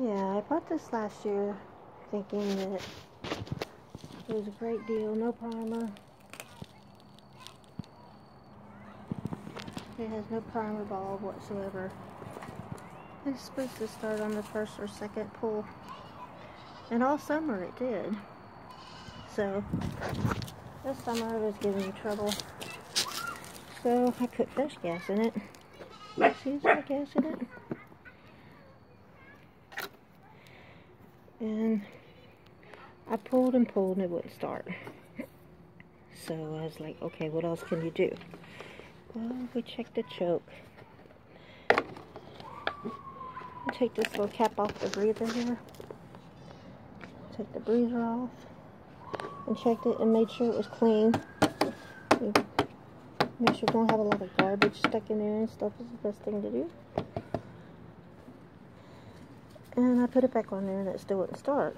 Yeah, I bought this last year thinking that it was a great deal, no primer. It has no primer bulb whatsoever. It's supposed to start on the first or second pull. And all summer it did. So, this summer it was giving me trouble. So, I put fresh gas in it. See, it's got gas in it. And I pulled and pulled and it wouldn't start. So I was like, okay, what else can you do? Well, we checked the choke. I take this little cap off the breather here. Take the breather off. And checked it and made sure it was clean. Make sure you don't have a lot of garbage stuck in there and stuff is the best thing to do. And I put it back on there and it still wouldn't start.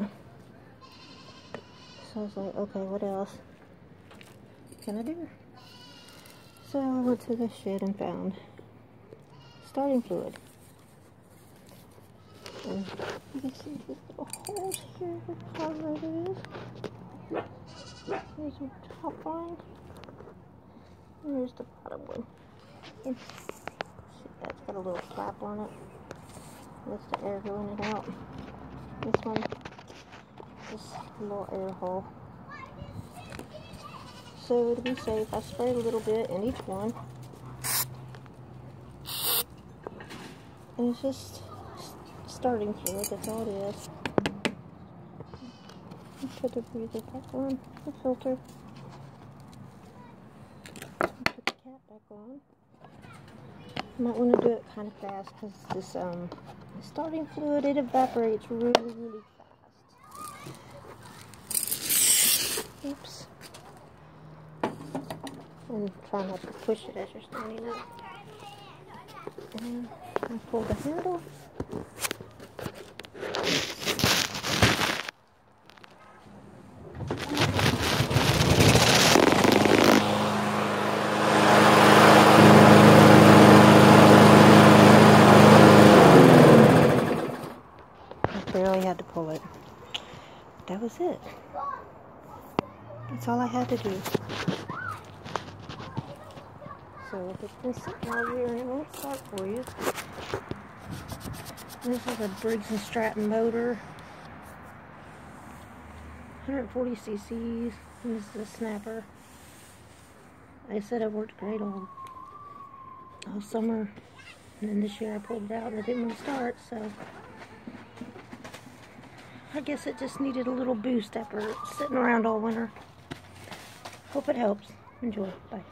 So I was like, okay, what else can I do? So I went to the shed and found starting fluid. And you can see these little holes here, how red it is. There's a top line. And there's the bottom one. And see, that's got a little flap on it. That's the air going it out. This one, this little air hole. So to be safe, I sprayed a little bit in each one. And it's just starting fluid, that's all it is. Put the breather back on, the filter. Put the cap back on. You might want to do it kind of fast because this starting fluid, it evaporates really, really fast. Oops. And try not to push it as you're standing up. And I pull the handle. I barely had to pull it. That was it. That's all I had to do. So if it's been sitting all year and it won't start for you. This is a Briggs & Stratton motor. 140 cc's. This is a snapper. I said it worked great all summer. And then this year I pulled it out and it didn't want to start, so I guess it just needed a little boost after sitting around all winter. Hope it helps. Enjoy. Bye.